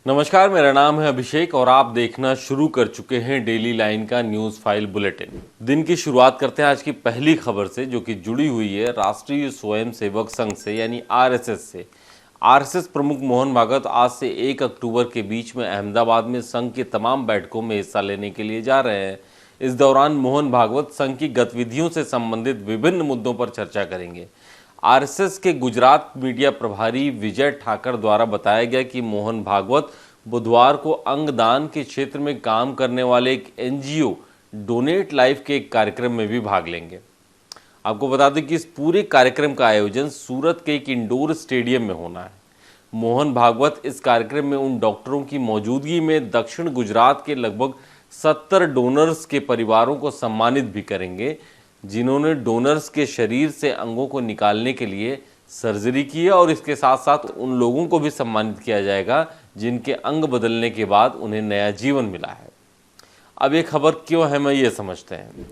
नमस्कार, मेरा नाम है अभिषेक और आप देखना शुरू कर चुके हैं डेली लाइन का न्यूज़ फाइल बुलेटिन। दिन की शुरुआत करते हैं आज की पहली खबर से, जो कि जुड़ी हुई है राष्ट्रीय स्वयंसेवक संघ से यानी आरएसएस से। आरएसएस प्रमुख मोहन भागवत आज से 1 अक्टूबर के बीच में अहमदाबाद में संघ की तमाम बैठकों में हिस्सा लेने के लिए जा रहे हैं। इस दौरान मोहन भागवत संघ की गतिविधियों से संबंधित विभिन्न मुद्दों पर चर्चा करेंगे। आरएसएस के गुजरात मीडिया प्रभारी विजय ठाकर द्वारा बताया गया कि मोहन भागवत बुधवार को अंगदान के क्षेत्र में काम करने वाले एक एनजीओ डोनेट लाइफ के एक कार्यक्रम में भी भाग लेंगे। आपको बता दें कि इस पूरे कार्यक्रम का आयोजन सूरत के एक इंडोर स्टेडियम में होना है। मोहन भागवत इस कार्यक्रम में उन डॉक्टरों की मौजूदगी में दक्षिण गुजरात के लगभग 70 डोनर्स के परिवारों को सम्मानित भी करेंगे, जिन्होंने डोनर्स के शरीर से अंगों को निकालने के लिए सर्जरी की है, और इसके साथ साथ उन लोगों को भी सम्मानित किया जाएगा जिनके अंग बदलने के बाद उन्हें नया जीवन मिला है। अब ये खबर क्यों है, मैं ये समझते हैं।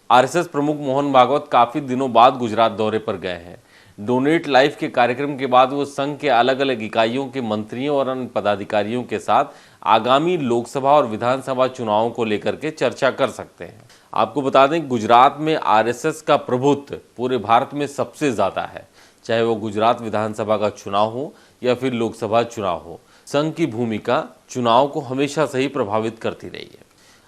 आरएसएस प्रमुख मोहन भागवत काफ़ी दिनों बाद गुजरात दौरे पर गए हैं। डोनेट लाइफ के कार्यक्रम के बाद वो संघ के अलग अलग इकाइयों के मंत्रियों और अन्य पदाधिकारियों के साथ आगामी लोकसभा और विधानसभा चुनावों को लेकर के चर्चा कर सकते हैं। आपको बता दें, गुजरात में आरएसएस का प्रभुत्व पूरे भारत में सबसे ज़्यादा है, चाहे वो गुजरात विधानसभा का चुनाव हो या फिर लोकसभा चुनाव हो। संघ की भूमिका चुनाव को हमेशा से ही प्रभावित करती रही है।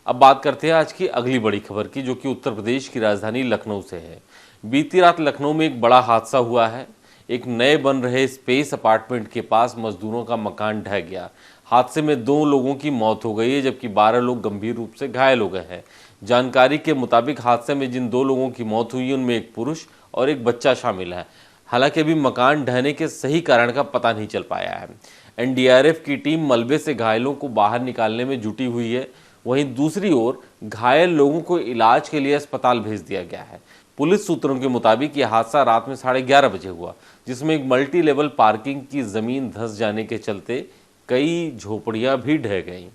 अब बात करते हैं आज की अगली बड़ी खबर की, जो कि उत्तर प्रदेश की राजधानी लखनऊ से है। बीती रात लखनऊ में एक बड़ा हादसा हुआ है। एक नए बन रहे स्पेस अपार्टमेंट के पास मजदूरों का मकान ढह गया। हादसे में 2 लोगों की मौत हो गई है, जबकि 12 लोग गंभीर रूप से घायल हो गए हैं। जानकारी के मुताबिक हादसे में जिन 2 लोगों की मौत हुई उनमें एक पुरुष और एक बच्चा शामिल है। हालांकि अभी मकान ढहने के सही कारण का पता नहीं चल पाया है। एनडीआरएफ की टीम मलबे से घायलों को बाहर निकालने में जुटी हुई है। वहीं दूसरी ओर घायल लोगों को इलाज के लिए अस्पताल भेज दिया गया है। पुलिस सूत्रों के मुताबिक यह हादसा रात में 11:30 बजे हुआ, जिसमें एक मल्टी लेवल पार्किंग की जमीन धंस जाने के चलते कई झोपड़ियां भी ढह गईं।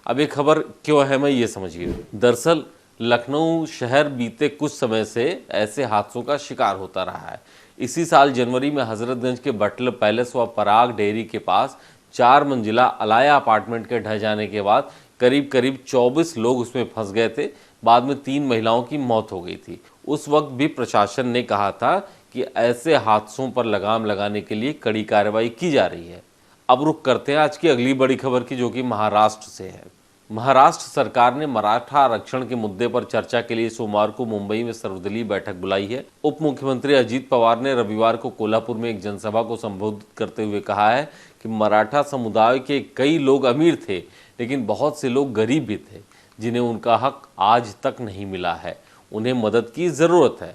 अब ये खबर क्यों है, मैं ये समझिए। दरअसल लखनऊ शहर बीते कुछ समय से ऐसे हादसों का शिकार होता रहा है। इसी साल जनवरी में हजरतगंज के बटलर पैलेस व पराग डेयरी के पास 4 मंजिला अलाया अपार्टमेंट के ढह जाने के बाद करीब 24 लोग उसमें फंस गए थे। बाद में 3 महिलाओं की मौत हो गई थी। उस वक्त भी प्रशासन ने कहा था कि ऐसे हादसों पर लगाम लगाने के लिए कड़ी कार्रवाई की जा रही है। अब रुख करते हैं आज की अगली बड़ी खबर की, जो कि महाराष्ट्र से है। महाराष्ट्र सरकार ने मराठा आरक्षण के मुद्दे पर चर्चा के लिए सोमवार को मुंबई में सर्वदलीय बैठक बुलाई है। उप मुख्यमंत्री अजित पवार ने रविवार को कोल्हापुर में एक जनसभा को संबोधित करते हुए कहा है कि मराठा समुदाय के कई लोग अमीर थे, लेकिन बहुत से लोग गरीब भी थे, जिन्हें उनका हक आज तक नहीं मिला है। उन्हें मदद की ज़रूरत है।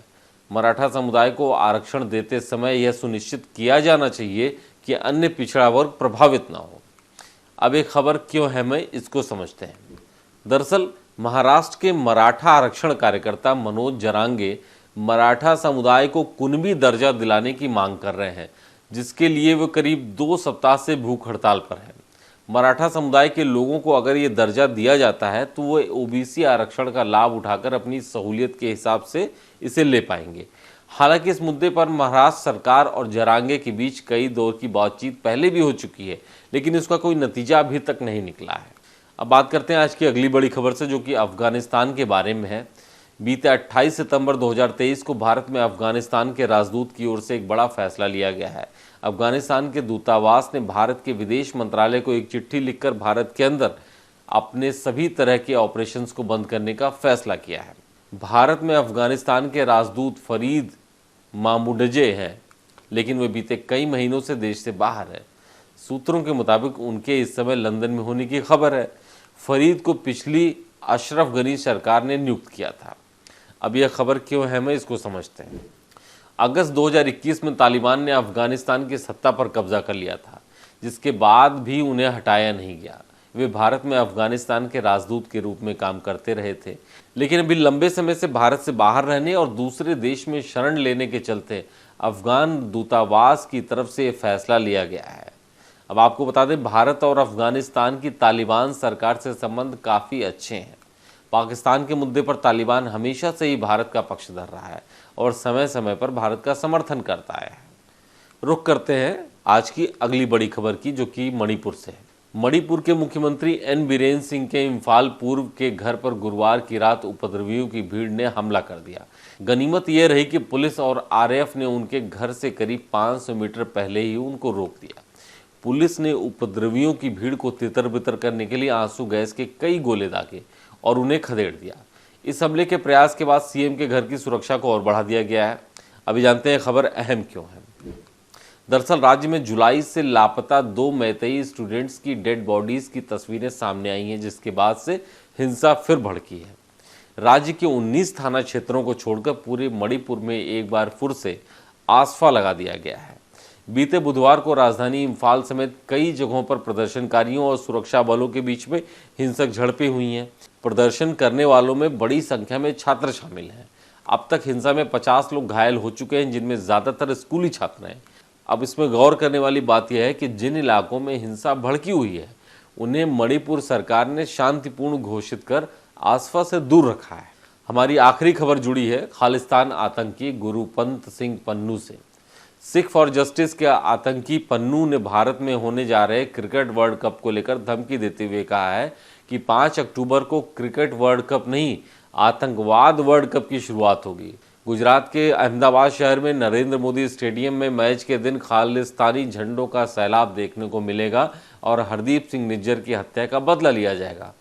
मराठा समुदाय को आरक्षण देते समय यह सुनिश्चित किया जाना चाहिए कि अन्य पिछड़ा वर्ग प्रभावित ना हो। अब एक खबर क्यों है, मैं इसको समझते हैं। दरअसल महाराष्ट्र के मराठा आरक्षण कार्यकर्ता मनोज जरांगे मराठा समुदाय को कुणबी दर्जा दिलाने की मांग कर रहे हैं, जिसके लिए वे करीब 2 सप्ताह से भूख हड़ताल पर हैं। मराठा समुदाय के लोगों को अगर ये दर्जा दिया जाता है तो वो ओबीसी आरक्षण का लाभ उठाकर अपनी सहूलियत के हिसाब से इसे ले पाएंगे। हालांकि इस मुद्दे पर महाराष्ट्र सरकार और जरांगे के बीच कई दौर की बातचीत पहले भी हो चुकी है, लेकिन इसका कोई नतीजा अभी तक नहीं निकला है। अब बात करते हैं आज की अगली बड़ी खबर से, जो कि अफगानिस्तान के बारे में है। बीते 28 सितंबर 2023 को भारत में अफगानिस्तान के राजदूत की ओर से एक बड़ा फैसला लिया गया है। अफगानिस्तान के दूतावास ने भारत के विदेश मंत्रालय को एक चिट्ठी लिखकर भारत के अंदर अपने सभी तरह के ऑपरेशंस को बंद करने का फैसला किया है। भारत में अफगानिस्तान के राजदूत फरीद मामूडजे हैं, लेकिन वे बीते कई महीनों से देश से बाहर है। सूत्रों के मुताबिक उनके इस समय लंदन में होने की खबर है। फरीद को पिछली अशरफ गनी सरकार ने नियुक्त किया था। अब यह खबर क्यों है, मैं इसको समझते हैं। अगस्त 2021 में तालिबान ने अफगानिस्तान की सत्ता पर कब्जा कर लिया था, जिसके बाद भी उन्हें हटाया नहीं गया। वे भारत में अफगानिस्तान के राजदूत के रूप में काम करते रहे थे, लेकिन अभी लंबे समय से भारत से बाहर रहने और दूसरे देश में शरण लेने के चलते अफगान दूतावास की तरफ से यह फैसला लिया गया है। अब आपको बता दें, भारत और अफगानिस्तान की तालिबान सरकार से संबंध काफ़ी अच्छे हैं। पाकिस्तान के मुद्दे पर तालिबान हमेशा से ही भारत का पक्ष धर रहा है और समय समय पर भारत का समर्थन करता है। रुख करते हैं आज की अगली बड़ी खबर की, जो कि मणिपुर से है। मणिपुर के मुख्यमंत्री एन बीरेन सिंह के इम्फाल पूर्व के घर पर गुरुवार की रात उपद्रवियों की भीड़ ने हमला कर दिया। गनीमत यह रही कि पुलिस और आरएएफ ने उनके घर से करीब 500 मीटर पहले ही उनको रोक दिया। पुलिस ने उपद्रवियों की भीड़ को तितर बितर करने के लिए आंसू गैस के कई गोले दागे और उन्हें खदेड़ दिया। इस हमले के प्रयास के बाद सीएम के घर की सुरक्षा को और बढ़ा दिया गया है। अभी जानते हैं खबर अहम क्यों है। दरअसल राज्य में जुलाई से लापता 2 मैतेई स्टूडेंट्स की डेड बॉडीज की तस्वीरें सामने आई हैं, जिसके बाद से हिंसा फिर भड़की है। राज्य के 19 थाना क्षेत्रों को छोड़कर पूरे मणिपुर में एक बार फिर से आसफा लगा दिया गया है। बीते बुधवार को राजधानी इम्फाल समेत कई जगहों पर प्रदर्शनकारियों और सुरक्षा बलों के बीच में हिंसक झड़पें हुई हैं। प्रदर्शन करने वालों में बड़ी संख्या में छात्र शामिल हैं। अब तक हिंसा में 50 लोग घायल हो चुके हैं, जिनमें ज़्यादातर स्कूली छात्र हैं। अब इसमें गौर करने वाली बात यह है कि जिन इलाकों में हिंसा भड़की हुई है उन्हें मणिपुर सरकार ने शांतिपूर्ण घोषित कर आसफा से दूर रखा है। हमारी आखिरी खबर जुड़ी है खालिस्तान आतंकी गुरुपंत सिंह पन्नू से। सिख फॉर जस्टिस के आतंकी पन्नू ने भारत में होने जा रहे क्रिकेट वर्ल्ड कप को लेकर धमकी देते हुए कहा है कि 5 अक्टूबर को क्रिकेट वर्ल्ड कप नहीं, आतंकवाद वर्ल्ड कप की शुरुआत होगी। गुजरात के अहमदाबाद शहर में नरेंद्र मोदी स्टेडियम में मैच के दिन खालिस्तानी झंडों का सैलाब देखने को मिलेगा और हरदीप सिंह निज्जर की हत्या का बदला लिया जाएगा।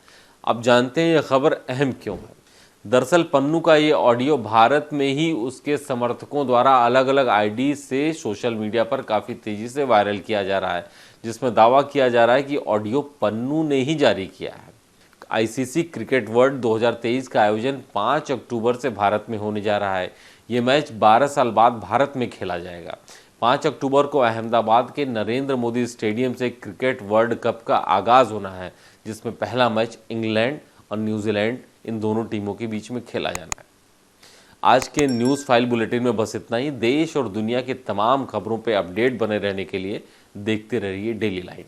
अब जानते हैं यह खबर अहम क्यों है। दरअसल पन्नू का ये ऑडियो भारत में ही उसके समर्थकों द्वारा अलग अलग आईडी से सोशल मीडिया पर काफ़ी तेज़ी से वायरल किया जा रहा है, जिसमें दावा किया जा रहा है कि ऑडियो पन्नू ने ही जारी किया है। आईसीसी क्रिकेट वर्ल्ड 2023 का आयोजन 5 अक्टूबर से भारत में होने जा रहा है। ये मैच 12 साल बाद भारत में खेला जाएगा। 5 अक्टूबर को अहमदाबाद के नरेंद्र मोदी स्टेडियम से क्रिकेट वर्ल्ड कप का आगाज़ होना है, जिसमें पहला मैच इंग्लैंड और न्यूजीलैंड इन दोनों टीमों के बीच में खेला जाना है। आज के न्यूज़ फाइल बुलेटिन में बस इतना ही। देश और दुनिया की तमाम खबरों पर अपडेट बने रहने के लिए देखते रहिए डेली लाइन।